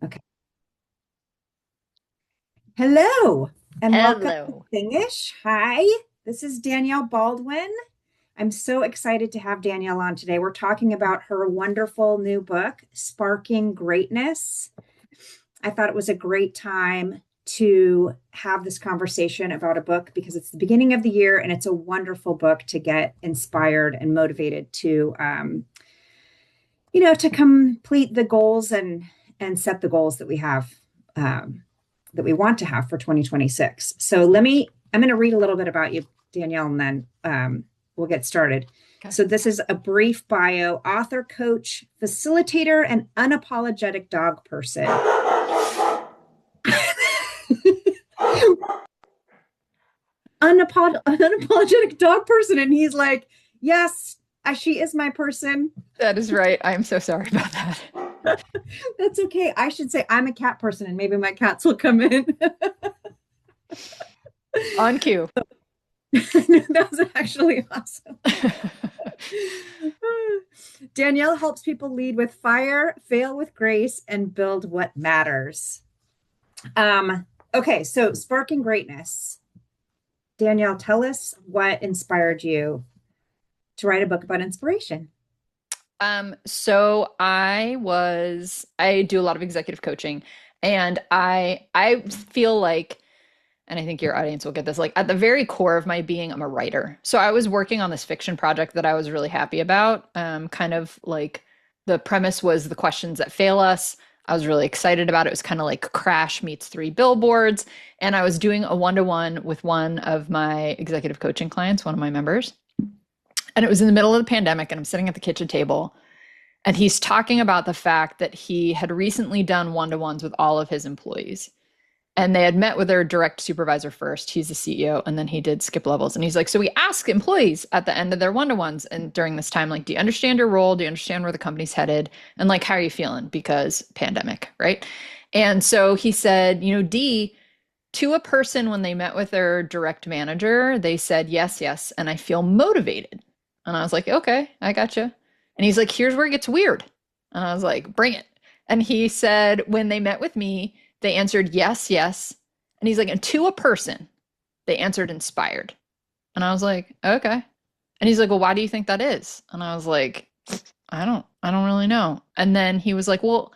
Okay. Hello and welcome to Hello. Thingish. Hi, this is Danielle Baldwin. I'm so excited to have Danielle on today. We're talking about her wonderful new book, Sparking Greatness. I thought it was a great time to have this conversation about a book because it's the beginning of the year and it's a wonderful book to get inspired and motivated to complete the goals and set the goals that we have that we want to have for 2026. I'm going to read a little bit about you, Danielle, and then we'll get started. Okay. So this is a brief bio: author, coach, facilitator, and unapologetic dog person. Unapologetic dog person. And he's like, yes, she is my person. That is right. I'm so sorry about that. That's okay. I should say I'm a cat person and maybe my cats will come in. On cue. That was actually awesome. Danielle helps people lead with fire, fail with grace, and build what matters. Okay, so sparking greatness. Danielle, tell us what inspired you to write a book about inspiration. I do a lot of executive coaching and I feel like, and I think your audience will get this, like at the very core of my being, I'm a writer. So I was working on this fiction project that I was really happy about. Kind of like the premise was the questions that fail us. I was really excited about it. It was kind of like Crash meets Three Billboards. And I was doing a one-to-one with one of my executive coaching clients, one of my members. And it was in the middle of the pandemic, and I'm sitting at the kitchen table, and he's talking about the fact that he had recently done one-to-ones with all of his employees. And they had met with their direct supervisor first. He's the CEO, and then he did skip levels. And he's like, so we ask employees at the end of their one-to-ones and during this time, like, do you understand your role? Do you understand where the company's headed? And like, how are you feeling? Because pandemic, right? And so he said, D, to a person when they met with their direct manager, they said, yes, yes, and I feel motivated. And I was like, okay, I gotcha. And he's like, here's where it gets weird. And I was like, bring it. And he said, when they met with me, they answered yes, yes. And he's like, and to a person, they answered inspired. And I was like, okay. And he's like, well, why do you think that is? And I was like, I don't really know. And then he was like, well,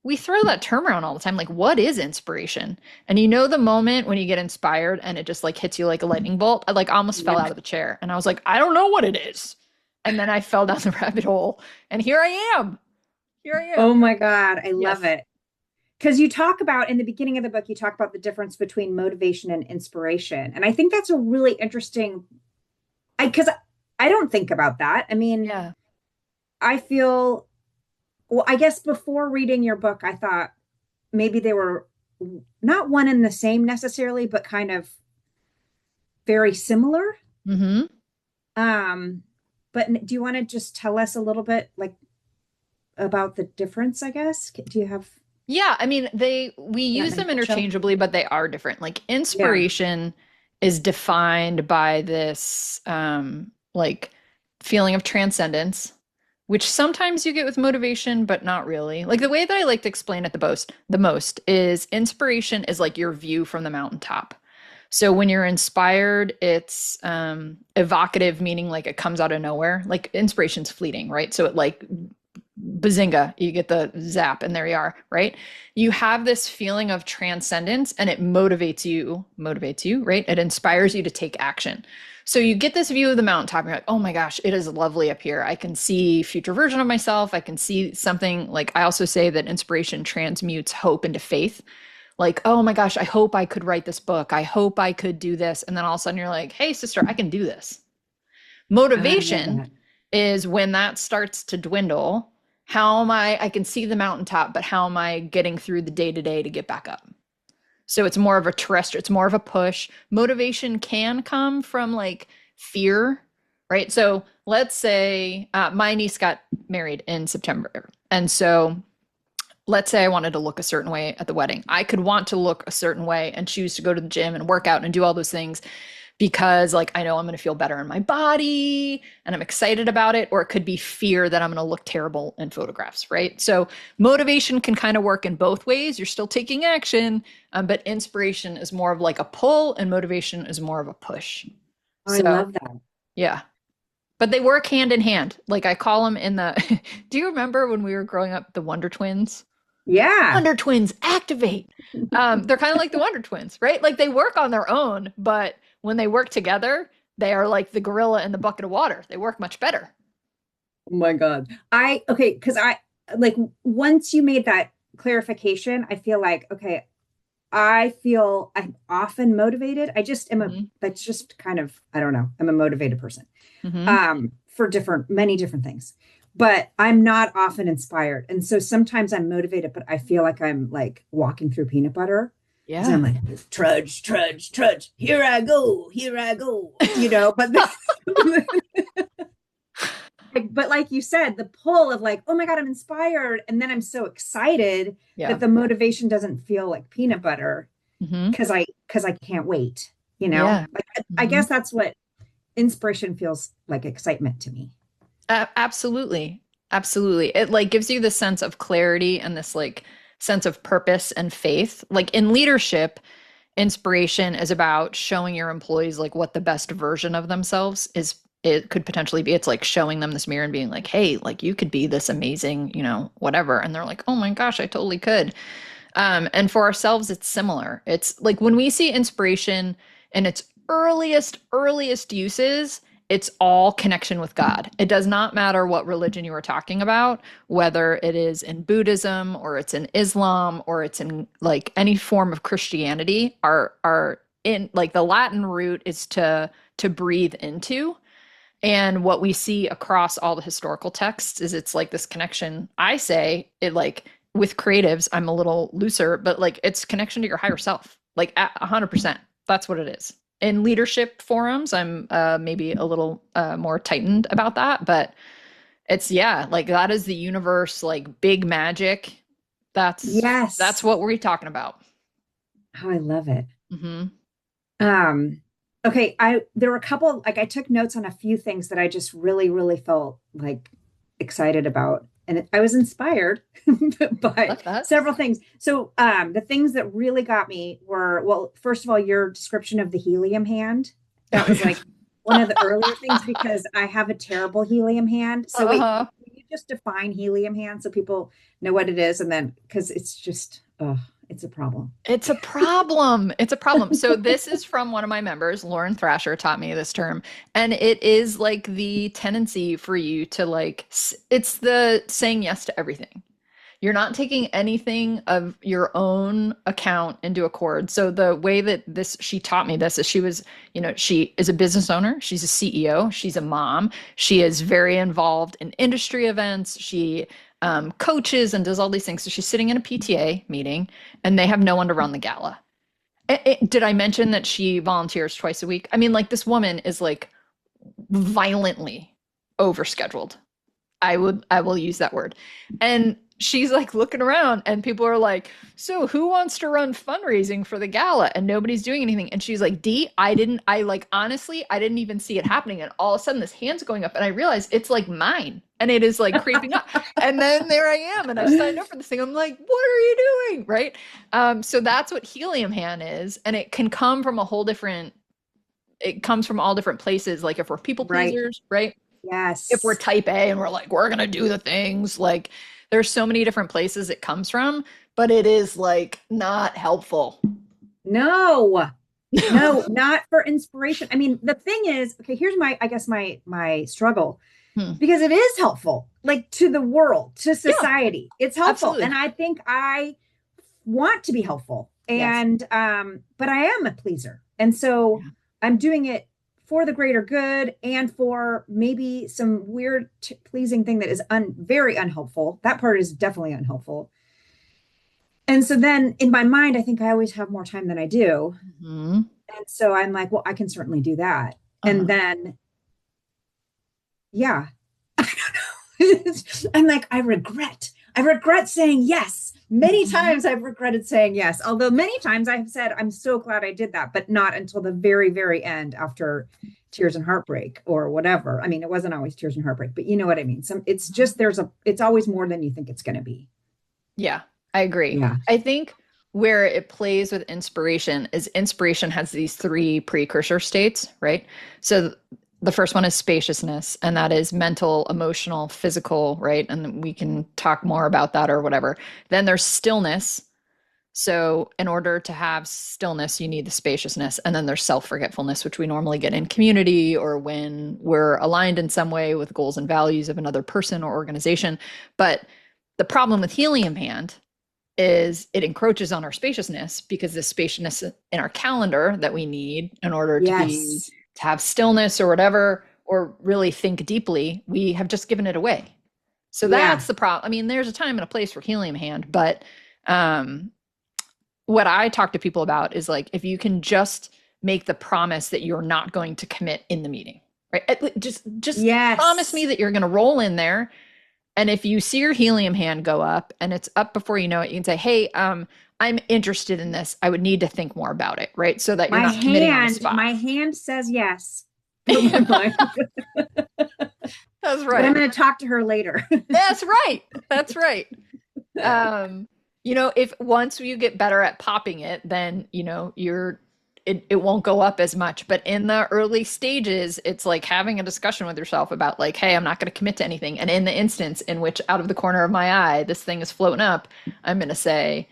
we throw that term around all the time. Like, what is inspiration? And the moment when you get inspired and it just like hits you like a lightning bolt, I like almost fell Yep. out of the chair. And I was like, I don't know what it is. And then I fell down the rabbit hole. And here I am. Here I Oh am. my God, I love Yes. it. Because you talk about in the beginning of the book, you talk about the difference between motivation and inspiration. And I think that's a really interesting, because I don't think about that. I mean, Yeah. I feel, well, I guess before reading your book, I thought maybe they were not one and the same necessarily, but kind of very similar. Hmm. Um, but do you want to just tell us a little bit like about the difference, I guess? Do you have Yeah, I mean, we that use in a them nutshell? interchangeably, but they are different. Like Yeah. inspiration is defined by this like feeling of transcendence, which sometimes you get with motivation, but not really. Like the way that I like to explain it the most is inspiration is like your view from the mountaintop. So when you're inspired, it's evocative, meaning like it comes out of nowhere. Like inspiration's fleeting, right? So it like bazinga, you get the zap, and there you are, right? You have this feeling of transcendence and it motivates you, right? It inspires you to take action. So you get this view of the mountaintop, and you're like, oh my gosh, it is lovely up here. I can see future version of myself. I can see something. Like I also say that inspiration transmutes hope into faith. Like, oh my gosh, I hope I could write this book. I hope I could do this. And then all of a sudden you're like, hey, sister, I can do this. I love Motivation that. is when that starts to dwindle. How am I can see the mountaintop, but how am I getting through the day to day to get back up? So it's more of a terrestrial, it's more of a push. Motivation can come from like fear, right? So let's say my niece got married in September. And so let's say I wanted to look a certain way at the wedding. I could want to look a certain way and choose to go to the gym and work out and do all those things. because like I know I'm going to feel better in my body and I'm excited about it, or it could be fear that I'm going to look terrible in photographs, right? So motivation can kind of work in both ways. You're still taking action, but inspiration is more of like a pull and motivation is more of a push. Oh, I So love that. yeah, but they work hand in hand. Like I call them in the do you remember when we were growing up, the Wonder Twins? Yeah. Wonder Twins activate. They're kind of like the Wonder Twins, right? Like they work on their own, but when they work together, they are like the gorilla in the bucket of water. They work much better. Oh my God. Okay, because I like once you made that clarification, I feel like, okay, I feel I'm often motivated. I just am Hmm. that's just kind of, I don't know, I'm a motivated person Hmm. for many different things, but I'm not often inspired. And so sometimes I'm motivated, but I feel like I'm like walking through peanut butter because I'm Yeah. like, trudge, trudge, trudge. Here I go, but but like you said, the pull of like, oh my God, I'm inspired. And then I'm so excited Yeah. that the motivation doesn't feel like peanut butter Hmm. because I can't wait, Yeah. Like I Hmm. guess that's what inspiration feels like excitement to me. Absolutely. Absolutely. It like gives you this sense of clarity and this like sense of purpose and faith. Like in leadership, inspiration is about showing your employees like what the best version of themselves is. It could potentially be. It's like showing them this mirror and being like, hey, like you could be this amazing, whatever. And they're like, oh my gosh, I totally could. And for ourselves, it's similar. It's like when we see inspiration in its earliest uses, it's all connection with God. It does not matter what religion you are talking about, whether it is in Buddhism or it's in Islam or it's in like any form of Christianity. Our in like the Latin root is to breathe into. And what we see across all the historical texts is it's like this connection. I say it like with creatives, I'm a little looser, but like it's connection to your higher self, like at 100%. That's what it is. In leadership forums, I'm maybe a little more tightened about that, but it's yeah, like that is the universe, like big magic. That's Yes. what we're talking about. Oh, I love it. Hmm. Um, okay, there were a couple, like I took notes on a few things that I just really, really felt like excited about. And I was inspired by Love that. several things. So the things that really got me were, well, first of all, your description of the helium hand. That was like one of the earlier things because I have a terrible helium hand. So wait, Uh-huh. can you just define helium hand so people know what it is? And then because it's just, oh, it's a problem. It's a problem. It's a problem. So this is from one of my members, Lauren Thrasher taught me this term, and it is like the tendency for you to like it's the saying yes to everything. You're not taking anything of your own account into accord. So the way that this she taught me this is she was, she is a business owner, she's a CEO, she's a mom, she is very involved in industry events, she coaches and does all these things. So she's sitting in a PTA meeting and they have no one to run the gala. Did I mention that she volunteers twice a week? I mean, like this woman is like violently overscheduled. I will use that word. And she's like looking around and people are like, "So, who wants to run fundraising for the gala?" And nobody's doing anything. And she's like, "D, I like honestly, I didn't even see it happening." And all of a sudden this hand's going up and I realize it's like mine and it is like creeping up. And then there I am and I've signed up for this thing. I'm like, "What are you doing?" Right? So that's what helium hand is and it can come from a whole different it comes from all different places like if we're people Right. pleasers, right? If we're Yes. type A and we're like, we're going to do the things, like there's so many different places it comes from, but it is like not helpful. No, no, not for inspiration. I mean, the thing is, okay, here's I guess my struggle Hmm. because it is helpful, like to the world, to Yeah, society. It's helpful. And absolutely. I think I want to be helpful. Yes. And but I am a pleaser. And so Yeah. I'm doing it for the greater good and for maybe some weird pleasing thing that is very unhelpful. That part is definitely unhelpful. And so then in my mind, I think I always have more time than I do. Hmm. And so I'm like, well, I can certainly do that. And Uh-huh. then, yeah, I don't know. I'm like, I regret saying yes Many Mhm. times I've regretted saying yes, although many times I have said, I'm so glad I did that, but not until the very, very end after tears and heartbreak or whatever. I mean, it wasn't always tears and heartbreak, but you know what I mean? It's just, it's always more than you think it's going to be. Yeah, I agree. Yeah. I think where it plays with inspiration is inspiration has these three precursor states, right? So the first one is spaciousness, and that is mental, emotional, physical, right? And we can talk more about that or whatever. Then there's stillness. So in order to have stillness, you need the spaciousness. And then there's self-forgetfulness, which we normally get in community or when we're aligned in some way with goals and values of another person or organization. But the problem with Helium Hand is it encroaches on our spaciousness because the spaciousness in our calendar that we need in order Yes. to have stillness or whatever, or really think deeply, we have just given it away. So Yeah. that's the problem. I mean, there's a time and a place for Helium Hand, but um, what I talk to people about is like if you can just make the promise that you're not going to commit in the meeting, right? Just promise me Yes. that you're going to roll in there, and if you see your Helium Hand go up and it's up before you know it, you can say, "Hey, I'm interested in this. I would need to think more about it," right? So that you're not committing on the spot. My hand says yes, but my mind, That's but I'm right. going to talk to her later. That's right. That's right. Um, if once you get better at popping it, then it won't go up as much. But in the early stages, it's like having a discussion with yourself about like, hey, I'm not going to commit to anything. And in the instance in which out of the corner of my eye, this thing is floating up, I'm going to say,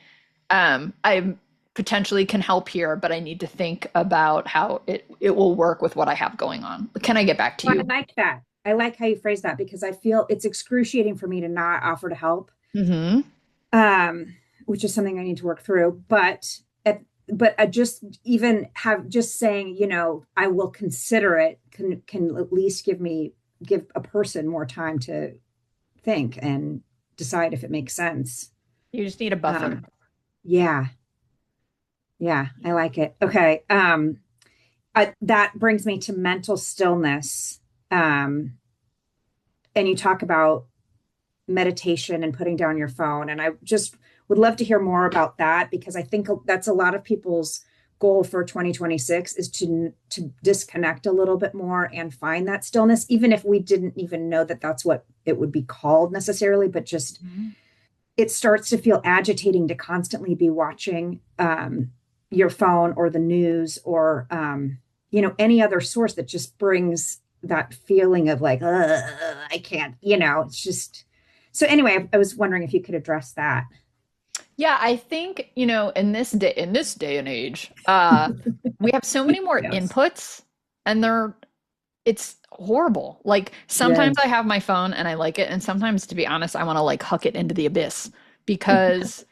I potentially can help here, but I need to think about how it will work with what I have going on. Can I get back to Well, I you? like that. I like how you phrase that because I feel it's excruciating for me to not offer to help, Mm-hmm. which is something I need to work through. But I just even have just saying, I will consider it can at least give a person more time to think and decide if it makes sense. You just need a buffer. Um, yeah, yeah, I like it. Okay. That brings me to mental stillness. And you talk about meditation and putting down your phone. And I just would love to hear more about that because I think that's a lot of people's goal for 2026 is to disconnect a little bit more and find that stillness, even if we didn't even know that that's what it would be called necessarily, but just Mhm. it starts to feel agitating to constantly be watching your phone or the news or any other source that just brings that feeling of like I can't, it's just so anyway, I was wondering if you could address that. Yeah, I think, in this day and age, we have so many more Yes. inputs and it's horrible. Like sometimes I Yes. have my phone and I like it, and sometimes to be honest, I want to like huck it into the abyss because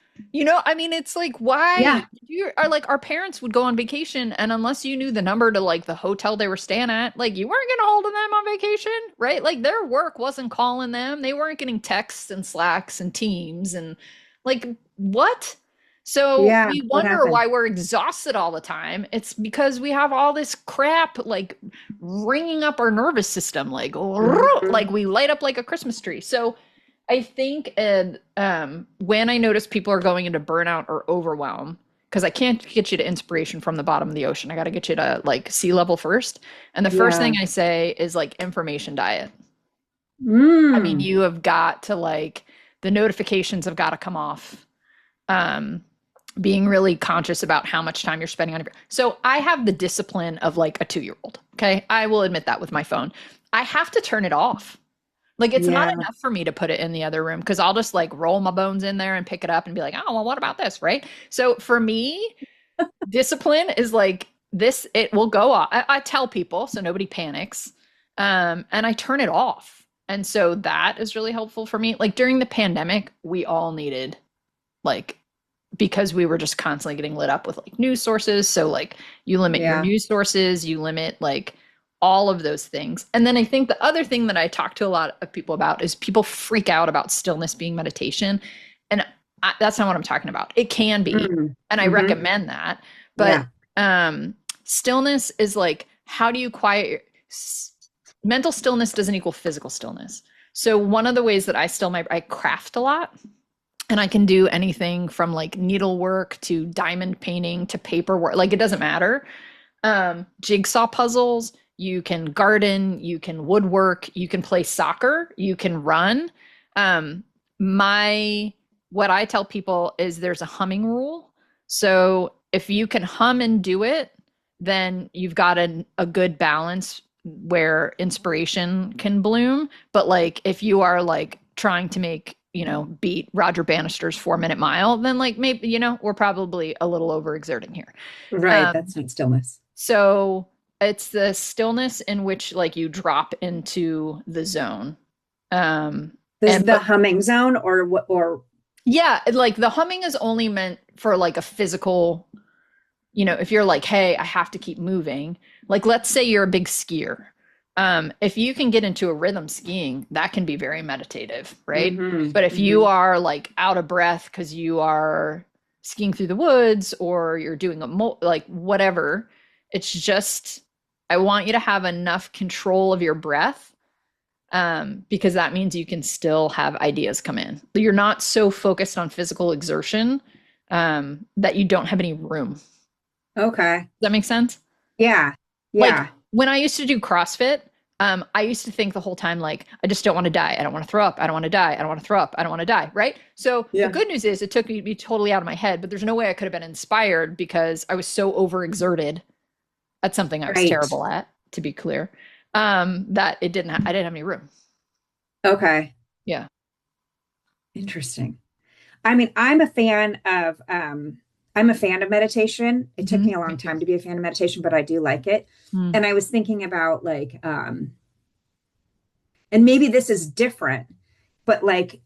I mean it's like why Yeah. you are like our parents would go on vacation and unless you knew the number to like the hotel they were staying at, like you weren't getting a hold of them on vacation, right? Like their work wasn't calling them. They weren't getting texts and Slacks and Teams and like what? So Yeah. we What wonder happened? why we're exhausted all the time. It's because we have all this crap like ringing up our nervous system, like Mhm. we light up like a Christmas tree. So I think when I notice people are going into burnout or overwhelm, because I can't get you to inspiration from the bottom of the ocean, I got to get you to like sea level first. And the first thing Yeah. I say is like information diet. I mean, Mm. you have got to like the notifications have got to come off. Um, being really conscious about how much time you're spending on it. So I have the discipline of like a 2-year old. Okay. I will admit that with my phone. I have to turn it off. Like it's not Yeah. enough for me to put it in the other room because I'll just like roll my bones in there and pick it up and be like, oh, well, what about this? Right. So for me, discipline is like this, it will go off. I tell people so nobody panics. And I turn it off. And so that is really helpful for me. Like during the pandemic, we all needed like because we were just constantly getting lit up with like news sources. So like you limit your Yeah. news sources, you limit like all of those things. And then I think the other thing that I talk to a lot of people about is people freak out about stillness being meditation. And that's not what I'm talking about. It can be, Mm. and I Hmm. recommend that. But Yeah. stillness is like, how do you quiet mental stillness doesn't equal physical stillness. So one of the ways that I craft a lot And I can do anything from like needlework to diamond painting to paperwork. Like it doesn't matter. Jigsaw puzzles, you can garden, you can woodwork, you can play soccer, you can run. Um, my what I tell people is there's a humming rule. So if you can hum and do it, then you've got a good balance where inspiration can bloom. But like if you are like trying to make, beat Roger Bannister's 4 minute mile, then like maybe, we're probably a little overexerting here. Right. Um, That's not stillness. so it's the stillness in which like you drop into the zone. Um, This is and the but humming zone or what, or yeah, like the humming is only meant for like a physical, if you're like, hey, I have to keep moving. Like let's say you're a big skier. If you can get into a rhythm skiing, that can be very meditative, right? But if you are like out of breath because you are skiing through the woods or you're doing like whatever, it's just I want you to have enough control of your breath, because that means you can still have ideas come in. You're not so focused on physical exertion, that you don't have any room. Does okay. that make sense? Yeah. Like Yeah. when I used to do CrossFit, I used to think the whole time, like, I just don't want to die. I don't want to throw up. I don't want to die. I don't want to throw up. I don't want to die. Right. So the Yeah. good news is it took me to be totally out of my head, but there's no way I could have been inspired because I was so overexerted at something I was Right. terrible at, to be clear, that I didn't have any room. Okay. Yeah. Interesting. I mean, I'm a fan of meditation. It took me Hmm. a Me long too. time to be a fan of meditation, but I do like it. Mm. And I was thinking about like and maybe this is different, but like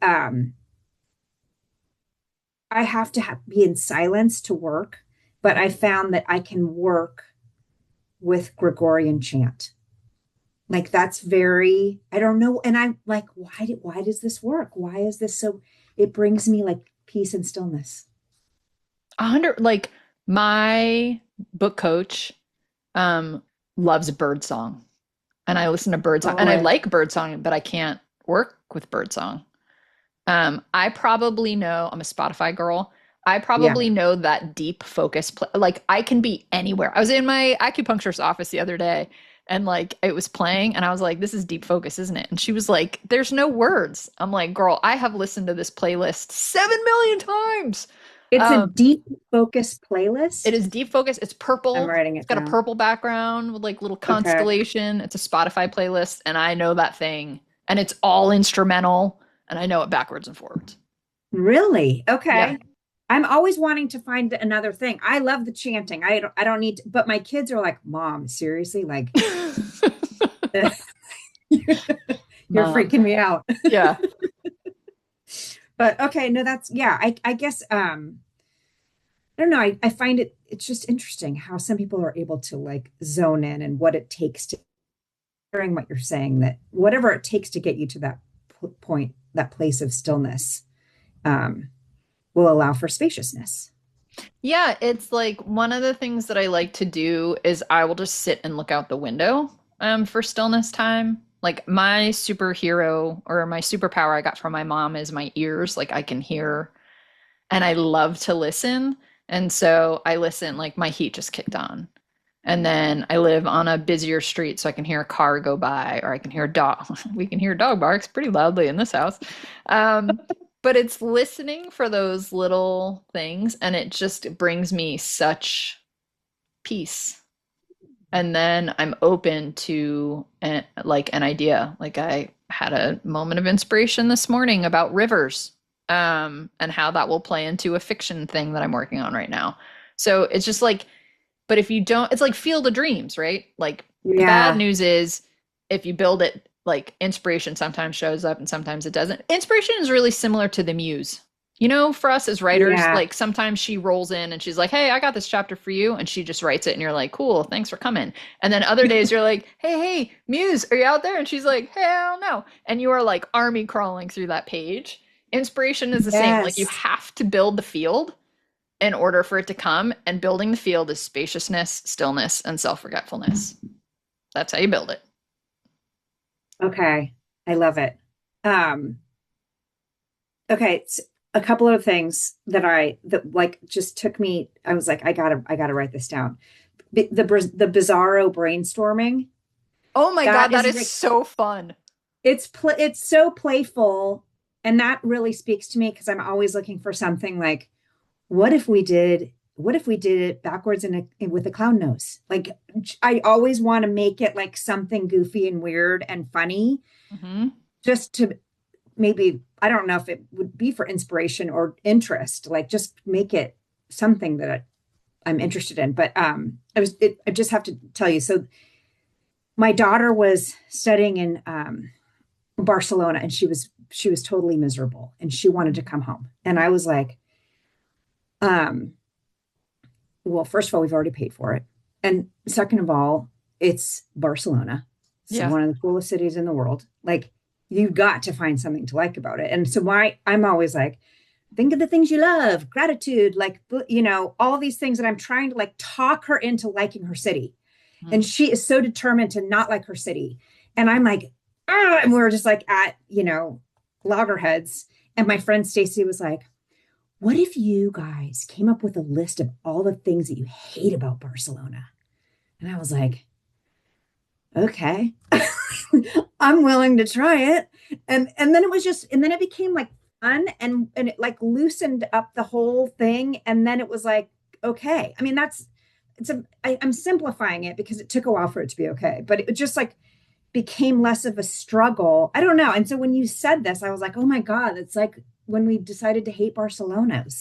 I have to be in silence to work, but I found that I can work with Gregorian chant. Like that's very, I don't know. And I'm like, why does this work? Why is this so, it brings me like peace and stillness. 100, like my book coach, um, loves birdsong. And I listen to birdsong Oh, and I like birdsong, but I can't work with birdsong. I probably know I'm a Spotify girl. I yeah. probably know that deep focus. Like I can be anywhere. I was in my acupuncturist office the other day and like it was playing and I was like, this is deep focus, isn't it? And she was like, there's no words. I'm like, girl, I have listened to this playlist 7 million times. It's a Um, deep focus it playlist. is deep focus. It's I'm purple. writing It's it got a down. purple background with like little Okay. constellation. It's a Spotify playlist, and I know that thing, and it's all instrumental, and I know it backwards and forwards. Really? Yeah. Okay. I'm always wanting to find another thing. I love the chanting. I don't need to, but my kids are like, "Mom, seriously? Like you're Mom. freaking me out." Yeah. But okay, no, that's yeah, I guess I don't know. I find it's just interesting how some people are able to like zone in and what it takes to hearing what you're saying, that whatever it takes to get you to that point, that place of stillness, um, will allow for spaciousness. Yeah, it's like one of the things that I like to do is I will just sit and look out the window, for stillness time. Like my superhero or my superpower I got from my mom is my ears. Like I can hear and I love to listen. And so I listen, like my heat just kicked on. And then I live on a busier street, so I can hear a car go by or I can hear a dog. We can hear dog barks pretty loudly in this house. Um, but it's listening for those little things, and it just brings me such peace. And then I'm open to like an idea. Like I had a moment of inspiration this morning about rivers, and how that will play into a fiction thing that I'm working on right now. So it's just like, but if you don't, it's like Field of Dreams, right? Like the bad Yeah, news is if you build it, like inspiration sometimes shows up and sometimes it doesn't. Inspiration is really similar to the muse. For us as writers, yeah, like sometimes she rolls in and she's like, hey, I got this chapter for you. And she just writes it and you're like, cool, thanks for coming. And then other days you're like, hey, Muse, are you out there? And she's like, hell no. And you are like army crawling through that page. Inspiration is the same. Like you yes. have to build the field in order for it to come. And building the field is spaciousness, stillness, and self forgetfulness. That's how you build it. Okay, I love it. Um, okay, a couple of things that like just took me. I was like, I gotta write this down. The bizarro brainstorming. Oh my God, That that is is like so fun. it's so playful, and that really speaks to me because I'm always looking for something like, what if we did it backwards with a clown nose? Like I always want to make it like something goofy and weird and funny, Hmm. just to maybe, I don't know if it would be for inspiration or interest, like just make it something that I'm interested in. But I just have to tell you. So my daughter was studying in Barcelona, and she was totally miserable, and she wanted to come home. And I was like, um, well, first of all, we've already paid for it, and second of all, it's Barcelona. It's Yeah. one of the coolest cities in the world. Like, you've got to find something to like about it. And so I'm always like, think of the things you love, gratitude, like, all these things that I'm trying to like talk her into liking her city. And Mhm. she is so determined to not like her city. And I'm like, "Ugh," and we're just like at, loggerheads. And my friend Stacy was like, what if you guys came up with a list of all the things that you hate about Barcelona? And I was like, okay, I'm willing to try it. And then it became like fun, and it like loosened up the whole thing. And then it was like, okay. I mean, I'm simplifying it because it took a while for it to be okay, but it just like became less of a struggle. I don't know. And so when you said this, I was like, oh my God, it's like when we decided to hate Barcelona. It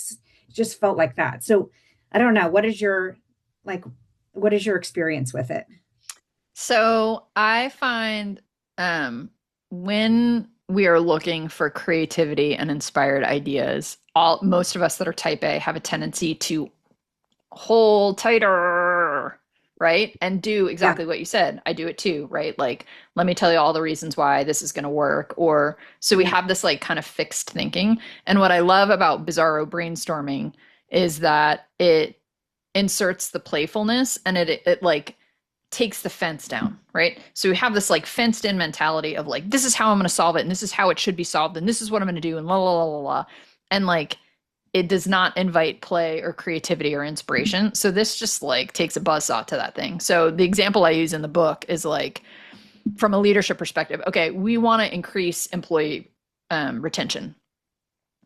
just felt like that. So I don't know. Like, what is your experience with it? So I find um, when we are looking for creativity and inspired ideas, most of us that are type A have a tendency to hold tighter, right? And do Yeah. exactly what you said. I do it too, right? Like, let me tell you all the reasons why this is going to work. Or so we Yeah. have this like kind of fixed thinking. And what I love about Bizarro brainstorming is that it inserts the playfulness and it like takes the fence down, right? So we have this like fenced in mentality of like, this is how I'm going to solve it, and this is how it should be solved, and this is what I'm going to do, and la la la la la. And like, it does not invite play or creativity or inspiration. So this just like takes a buzzsaw to that thing. So the example I use in the book is like, from a leadership perspective, okay, we want to increase employee retention.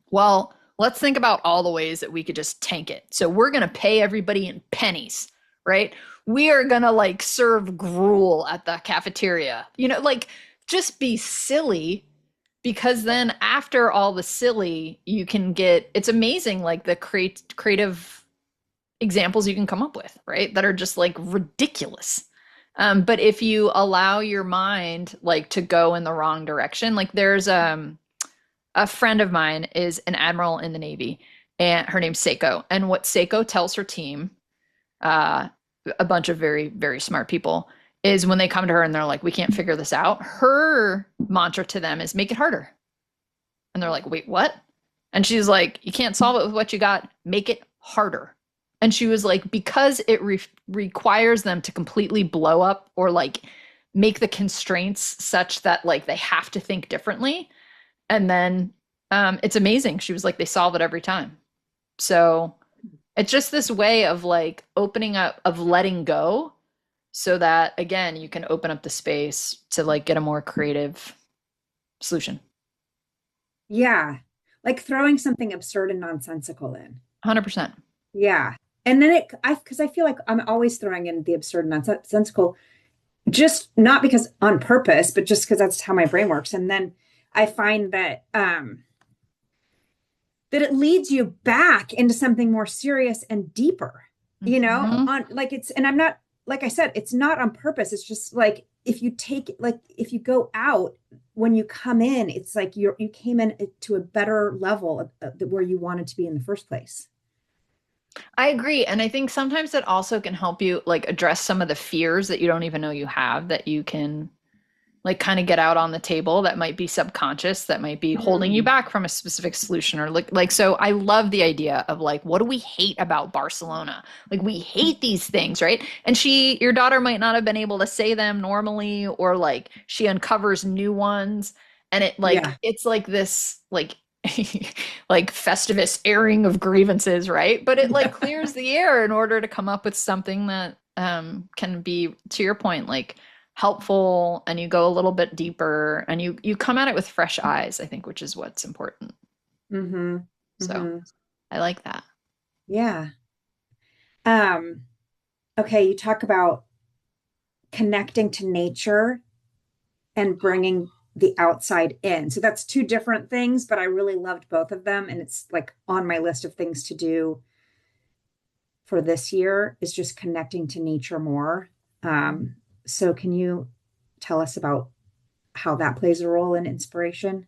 Well, let's think about all the ways that we could just tank it. So we're going to pay everybody in pennies, right? We are going to like serve gruel at the cafeteria. Like just be silly, because then after all the silly, you can get, it's amazing like the creative examples you can come up with, right? That are just like ridiculous. But if you allow your mind like to go in the wrong direction, like there's a friend of mine is an admiral in the Navy, and her name's Seiko. And what Seiko tells her team, uh, a bunch of very, very smart people, is when they come to her and they're like, we can't figure this out, her mantra to them is make it harder. And they're like, wait, what? And she's like, you can't solve it with what you got, make it harder. And she was like, because it requires them to completely blow up or like make the constraints such that like they have to think differently, and then it's amazing. She was like, they solve it every time. So it's just this way of like opening up, of letting go, so that again, you can open up the space to like get a more creative solution. Yeah. Like throwing something absurd and nonsensical in. 100%. Yeah. And then because I feel like I'm always throwing in the absurd and nonsensical, just not because on purpose, but just because that's how my brain works. And then I find that it leads you back into something more serious and deeper, Mm-hmm. on like and I'm not, like I said, it's not on purpose. It's just like if you go out, when you come in, it's like you came in to a better level of where you wanted to be in the first place. I agree. And I think sometimes it also can help you like address some of the fears that you don't even know you have, that you can like kind of get out on the table, that might be subconscious, that might be holding you Mm. back from a specific solution, or like so I love the idea of like, what do we hate about Barcelona? Like we hate these things, right? And your daughter might not have been able to say them normally, or like she uncovers new ones, and it like Yeah. it's like this like like Festivus airing of grievances, right? But it like clears the air in order to come up with something that can be, to your point, like helpful, and you go a little bit deeper and you come at it with fresh eyes, I think, which is what's important. Mm-hmm. So Mm-hmm. I like that. Yeah. Um, okay, you talk about connecting to nature and bringing the outside in. So that's two different things, but I really loved both of them. And it's like on my list of things to do for this year is just connecting to nature more. Um, so can you tell us about how that plays a role in inspiration?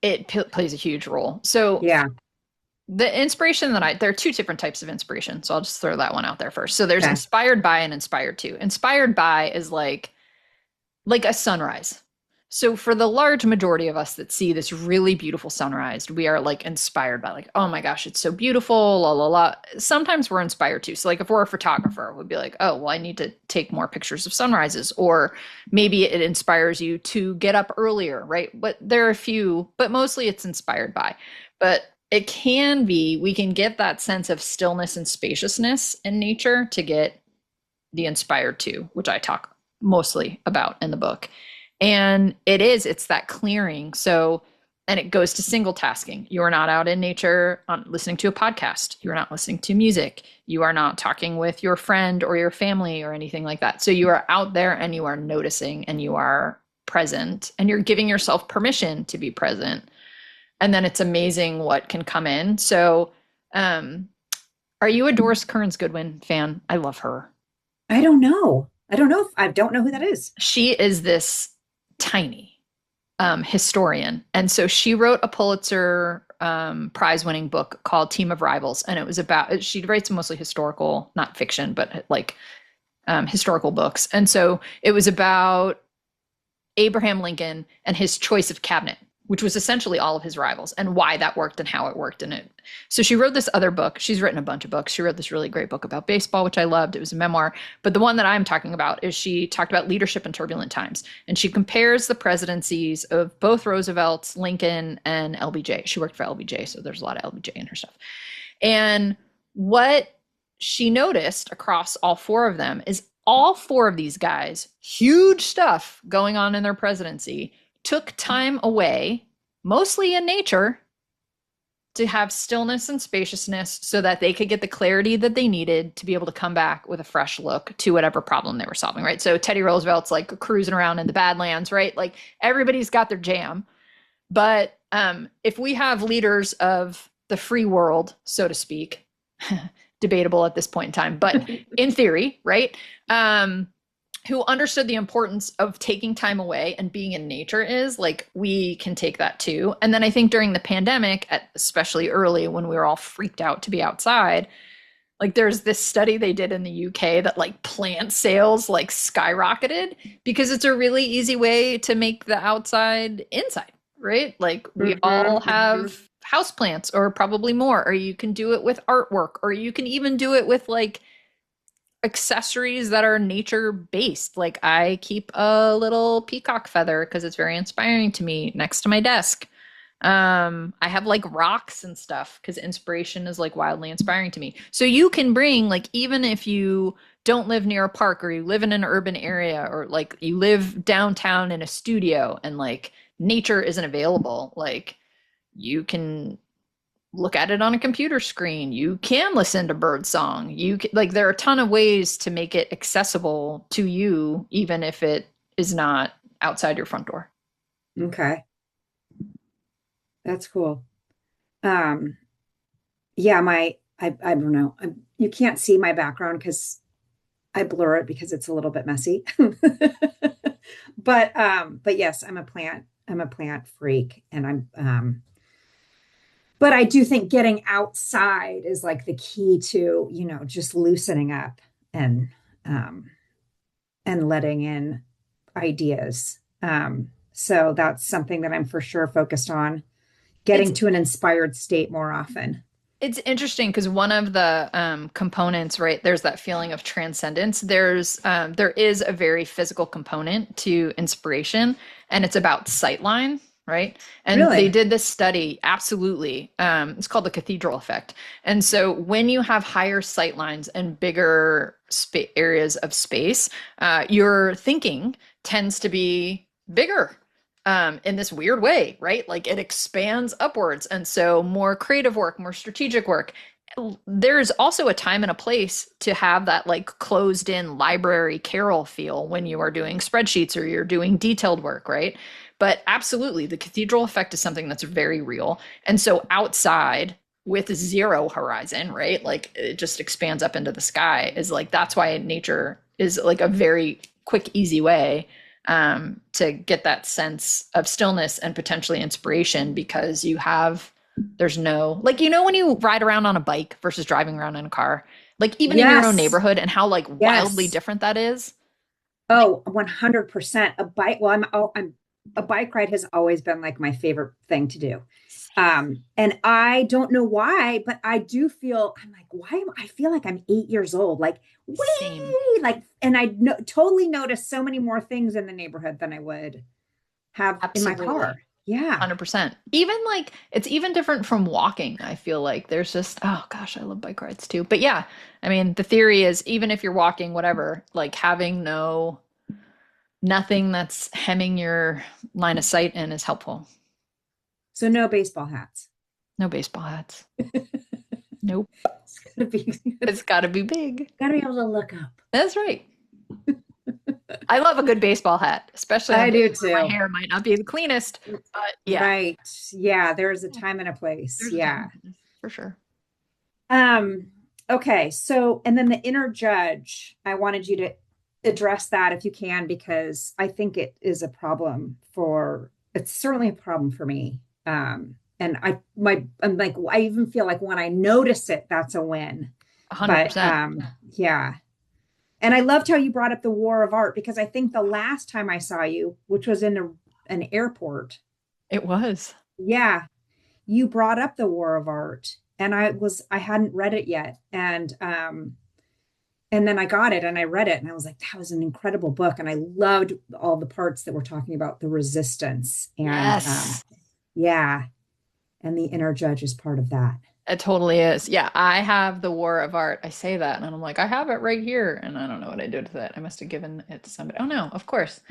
It plays a huge role. So Yeah. the inspiration that there are two different types of inspiration. So I'll just throw that one out there first. So there's Okay. inspired by and inspired to. Inspired by is like a sunrise. So for the large majority of us that see this really beautiful sunrise, we are like inspired by like, oh my gosh, it's so beautiful, la la la. Sometimes we're inspired too. So like if we're a photographer, we'd be like, oh, well, I need to take more pictures of sunrises. Or maybe it inspires you to get up earlier, right? But there are a few, but mostly it's inspired by. But it can be, we can get that sense of stillness and spaciousness in nature to get the inspired to, which I talk mostly about in the book. And it's that clearing. So, and it goes to single tasking. You are not out in nature listening to a podcast. You are not listening to music. You are not talking with your friend or your family or anything like that. So you are out there and you are noticing and you are present and you're giving yourself permission to be present. And then it's amazing what can come in. So, um, are you a Doris Kearns Goodwin fan? I love her. I don't know. I don't know who that is. She is this tiny historian. And so she wrote a Pulitzer prize winning book called Team of Rivals. And it was about, she writes mostly historical, not fiction, but like historical books. And so it was about Abraham Lincoln and his choice of cabinet, which was essentially all of his rivals and why that worked and how it worked in it. So she wrote this other book. She's written a bunch of books. She wrote this really great book about baseball, which I loved. It was a memoir. But the one that I'm talking about is she talked about leadership in turbulent times. And she compares the presidencies of both Roosevelt's, Lincoln, and LBJ. She worked for LBJ, so there's a lot of LBJ in her stuff. And what she noticed across all four of them is all four of these guys, huge stuff going on in their presidency, took time away, mostly in nature, to have stillness and spaciousness so that they could get the clarity that they needed to be able to come back with a fresh look to whatever problem they were solving, right? So Teddy Roosevelt's like cruising around in the Badlands, right? Like everybody's got their jam. But if we have leaders of the free world, so to speak, debatable at this point in time, but in theory, right? Who understood the importance of taking time away and being in nature is like, we can take that too. And then I think during the pandemic, especially early when we were all freaked out to be outside, like there's this study they did in the UK that like plant sales like skyrocketed because it's a really easy way to make the outside inside, right? Like we all have houseplants or probably more, or you can do it with artwork, or you can even do it with like accessories that are nature based. Like I keep a little peacock feather because it's very inspiring to me next to my desk. I have like rocks and stuff because inspiration is like wildly inspiring to me. So you can bring, like, even if you don't live near a park or you live in an urban area or like you live downtown in a studio and like nature isn't available, like you can look at it on a computer screen. You can listen to bird song. You can, like, there are a ton of ways to make it accessible to you, even if it is not outside your front door. Okay. That's cool. Um, yeah, I don't know. You can't see my background because I blur it because it's a little bit messy. But yes, I'm a plant freak and but I do think getting outside is like the key to, just loosening up and um and letting in ideas. So that's something that I'm for sure focused on, It's getting to an inspired state more often. it's interesting because one of the components, right? There's that feeling of transcendence. There is a very physical component to inspiration, and it's about sightline. right? And they Really? did this study, absolutely. It's called the cathedral effect. And so when you have higher sight lines and bigger areas of space, your thinking tends to be bigger in this weird way, right? Like it expands upwards. And so more creative work, more strategic work. There's also a time and a place to have that like closed in library carrel feel when you are doing spreadsheets or you're doing detailed work, right? But absolutely, the cathedral effect is something that's very real. And so outside with zero horizon, right? Like it just expands up into the sky is like that's why nature is like a very quick, easy way to get that sense of stillness and potentially inspiration because you have there's no like when you ride around on a bike versus driving around in a car, like even in your own Yes. neighborhood and how like wildly Yes. different that is. Like Oh, 100%. A bike ride has always been like my favorite thing to do. And I don't know why, but I do feel I'm like, I feel like I'm 8 years old, like same. way, like, and I totally notice so many more things in the neighborhood than I would have in my Absolutely. car. Yeah. 100%. Even like it's even different from walking. I feel like there's just oh gosh, I love bike rides too. But yeah, I mean, the theory is even if you're walking whatever, like having nothing that's hemming your line of sight in is helpful. So no baseball hats. No baseball hats. Nope. It's gotta be, It's got to be big. gotta be able to look up. That's right. I love a good baseball hat, especially on I days do where my too. hair might not be the cleanest. But yeah, Right. Yeah, there is a time and a place. there's a Yeah. time for sure. Um, okay, so and then the inner judge, I wanted you to address that if you can, because I think it is a problem for it's certainly a problem for me. And I'm like I even feel like when I notice it, that's a win. But 100%. yeah. And I loved how you brought up the war of art because I think the last time I saw you, which was in an airport, It was. yeah, you brought up the war of art and I hadn't read it yet and then I got it and I read it and I was like that was an incredible book and I loved all the parts that were talking about the resistance and Yes. yeah, and the inner judge is part of that. It totally is. Yeah, I have the War of Art. I say that and I'm like, I have it right here. And I don't know what I did with it. I must have given it to somebody. Oh no, of course.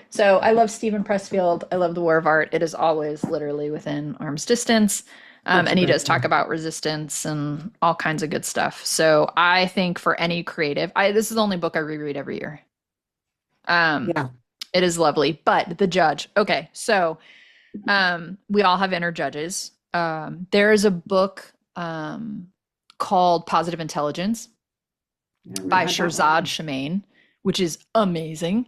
So I love Stephen Pressfield. I love the War of Art. It is always literally within arm's distance. Such a And he great does talk one. about resistance and all kinds of good stuff. So I think for any creative, this is the only book I reread every year. Um, Yeah. it is lovely. But the judge. Okay, so we all have inner judges. There is a book called Positive Intelligence I haven't by read that one. Shirzad Shemaine, which is amazing.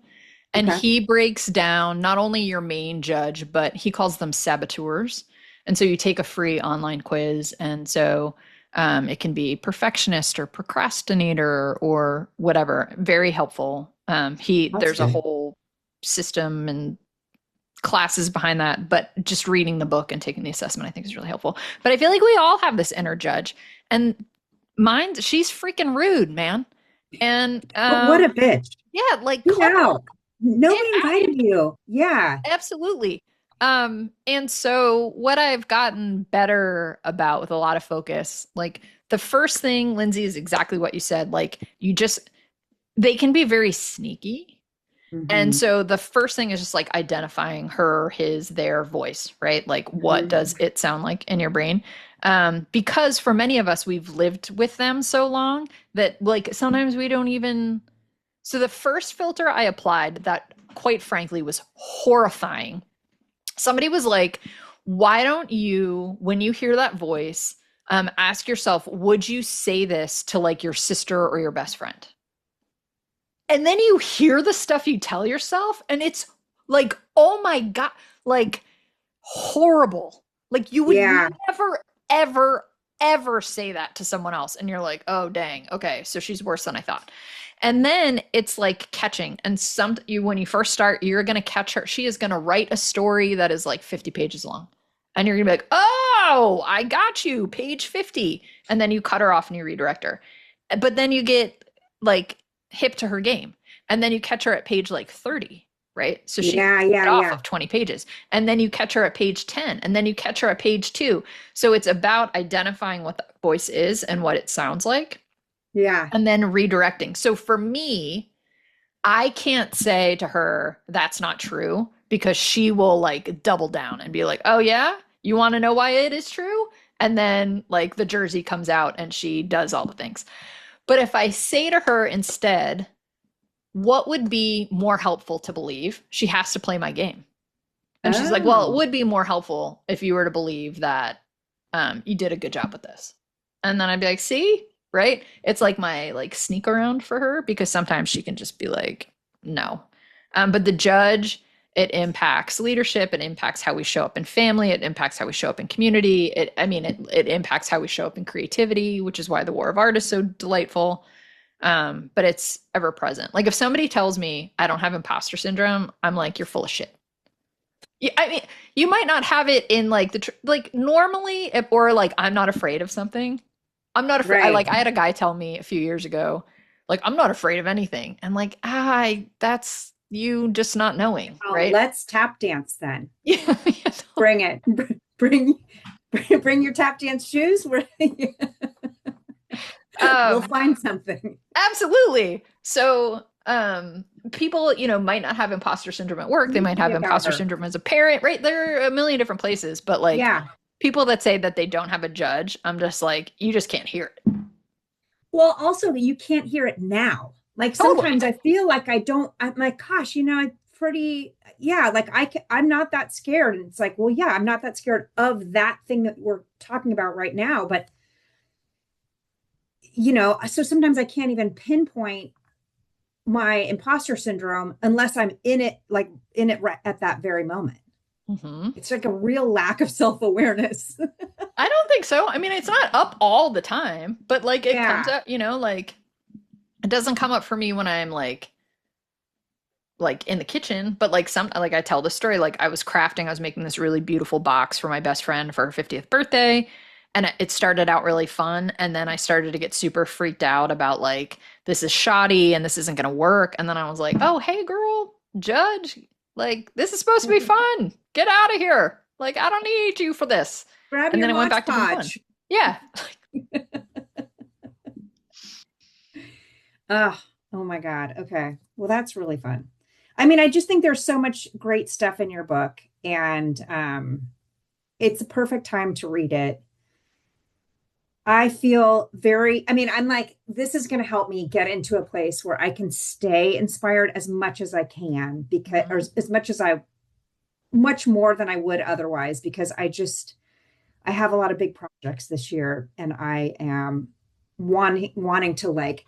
And Okay. he breaks down not only your main judge, but he calls them saboteurs. And so you take a free online quiz. And so it can be perfectionist or procrastinator or whatever. Very helpful. That's There's a good. whole system and classes behind that, but just reading the book and taking the assessment, I think is really helpful. But I feel like we all have this inner judge, and she's freaking rude, man. And But what a bitch. yeah, like Get come on, out. get Nobody out. invited you. Yeah. Absolutely. And so what I've gotten better about with a lot of focus, like the first thing, Lindsay, is exactly what you said. Like they can be very sneaky. And Hmm. so the first thing is just like identifying her, his, their voice, right? Like what Hmm. does it sound like in your brain? Because for many of us, we've lived with them so long that like sometimes we don't even. So the first filter I applied that quite frankly was horrifying. Somebody was like, why don't you, when you hear that voice, ask yourself, would you say this to like your sister or your best friend? And then you hear the stuff you tell yourself and it's like oh my god, like horrible. Like you would Yeah. never ever ever say that to someone else and you're like oh dang, okay, so she's worse than I thought. And then it's like catching, and when you first start you're going to catch her, she is going to write a story that is like 50 pages long and you're going to be like oh I got you, page 50, and then you cut her off and you redirect her. But then you get like hip to her game and then you catch her at page like 30 right? So she Yeah, it yeah, off yeah. of 20 pages. And then you catch her at page 10, and then you catch her at page 2. So it's about identifying what the voice is and what it sounds like, Yeah. and then redirecting. So for me, I can't say to her, that's not true, because she will like double down and be like, oh, yeah, you want to know why it is true? And then like the jersey comes out and she does all the things. But if I say to her instead, what would be more helpful to believe? She has to play my game. And she's like, well, it Oh. would be more helpful if you were to believe that you did a good job with this. And then I'd be like, see, right? It's like my like sneak around for her, because sometimes she can just be like, no. But the judge, it impacts leadership. It impacts how we show up in family. It impacts how we show up in community. It impacts how we show up in creativity, which is why the War of Art is so delightful. But it's ever present. Like if somebody tells me I don't have imposter syndrome, I'm like, you're full of shit. Yeah, I mean, you might not have it in like like normally, or like I'm not afraid of something. I'm not afraid. Right. I had a guy tell me a few years ago, like I'm not afraid of anything. And like, that's you just not knowing, Oh, right? let's tap dance then. Yeah, Bring it. Bring bring your tap dance shoes. We'll um, find something. absolutely. So, people, might not have imposter syndrome at work. They Read might me have about imposter her. syndrome as a parent, right? There are a million different places, but like Yeah. people that say that they don't have a judge, I'm just like, you just can't hear it. Well, also that you can't hear it now. Like Totally. sometimes I feel like I don't. I'm like, gosh, I'm pretty. Yeah, like I'm not that scared. And it's like, well, yeah, I'm not that scared of that thing that we're talking about right now. But so sometimes I can't even pinpoint my imposter syndrome unless I'm in it, like in it right at that very moment. Hmm. It's like a real lack of self-awareness. I don't think so. I mean, it's not up all the time, but like it comes Yeah. up, like it doesn't come up for me when I'm like in the kitchen, but like like I tell the story, like I was crafting, I was making this really beautiful box for my best friend for her 50th birthday, and it started out really fun, and then I started to get super freaked out about like this is shoddy and this isn't going to work, and then I was like, "Oh, hey girl, judge, like this is supposed to be fun. Get out of here. Like I don't need you for this." Grab And your then it went Mod back to being fun. Podge. Yeah. Oh, oh my God. Okay. Well, that's really fun. I mean, I just think there's so much great stuff in your book, and it's a perfect time to read it. I feel I mean, I'm like, this is going to help me get into a place where I can stay inspired as much as I can, because, or Mhm. as much as much more than I would otherwise, because I have a lot of big projects this year, and I am wanting to like,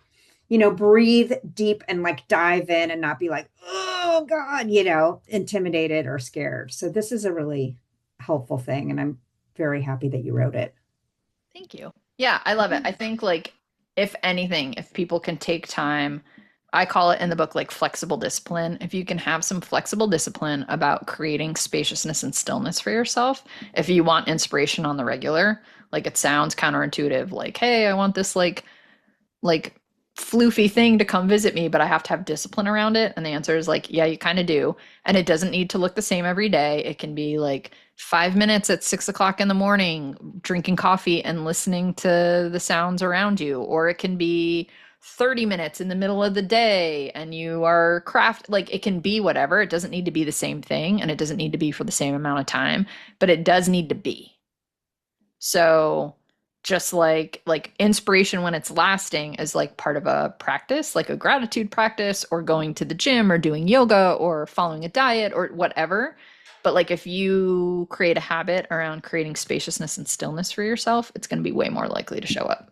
breathe deep and like dive in and not be like, oh God, intimidated or scared. So this is a really helpful thing, and I'm very happy that you wrote it. Thank you. Yeah, I love it. I think like if anything, if people can take time, I call it in the book like flexible discipline. If you can have some flexible discipline about creating spaciousness and stillness for yourself, if you want inspiration on the regular, like it sounds counterintuitive, like, hey, I want this like floofy thing to come visit me, but I have to have discipline around it. And the answer is like, yeah, you kind of do. And it doesn't need to look the same every day. It can be like 5 minutes at 6 o'clock in the morning, drinking coffee and listening to the sounds around you. Or it can be 30 minutes in the middle of the day and you are like it can be whatever. It doesn't need to be the same thing and it doesn't need to be for the same amount of time, but it does need to be. So just like inspiration when it's lasting is like part of a practice, like a gratitude practice or going to the gym or doing yoga or following a diet or whatever. But like if you create a habit around creating spaciousness and stillness for yourself, it's going to be way more likely to show up.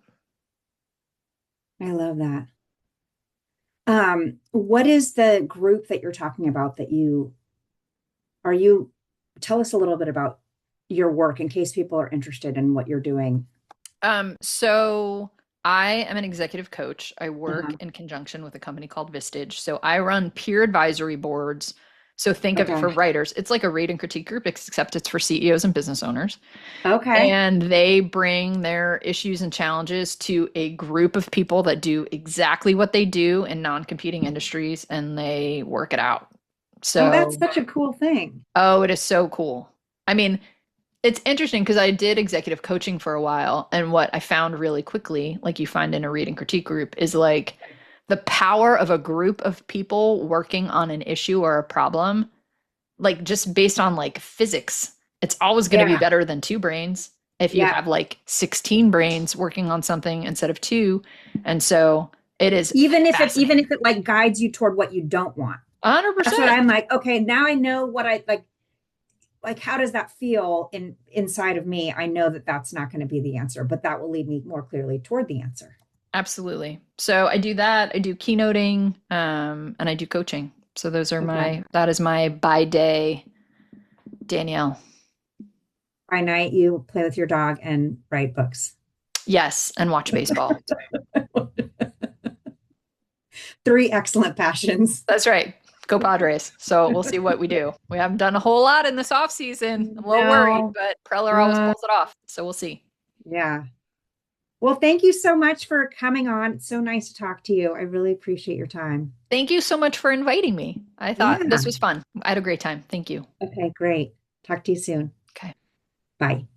I love that. What is the group that you're talking about that you tell us a little bit about your work in case people are interested in what you're doing. So I am an executive coach. I work Uh-huh. in conjunction with a company called Vistage. So I run peer advisory boards. So think of it Okay. for writers. It's like a rate and critique group, except it's for CEOs and business owners. Okay. And they bring their issues and challenges to a group of people that do exactly what they do in non-competing industries and they work it out. Oh, that's So, such a cool thing. oh, it is so cool. I mean, it's interesting because I did executive coaching for a while, and what I found really quickly, like you find in a read and critique group, is like the power of a group of people working on an issue or a problem, like just based on like physics. It's always going to be Yeah. better than two brains if you Yeah. have like 16 brains working on something instead of two. And so it is Even fascinating. if it like guides you toward what you don't want. That's what 100%. I'm like, okay, now I know what I like how does that feel inside of me? I know that that's not going to be the answer, but that will lead me more clearly toward the answer. Absolutely. So I do that. I do keynoting, and I do coaching. So those are Okay. that is my by day, Danielle. By night, you play with your dog and write books. Yes, and watch baseball. Three excellent passions. That's right. Go Padres. So we'll see what we do. We haven't done a whole lot in this off season. I'm a little worried, No. but Preller always Uh, pulls it off. So we'll see. yeah. Well, thank you so much for coming on. It's so nice to talk to you. I really appreciate your time. Thank you so much for inviting me. I thought Yeah. this was fun. I had a great time. Thank you. Okay, great. Talk to you soon. Okay. Bye.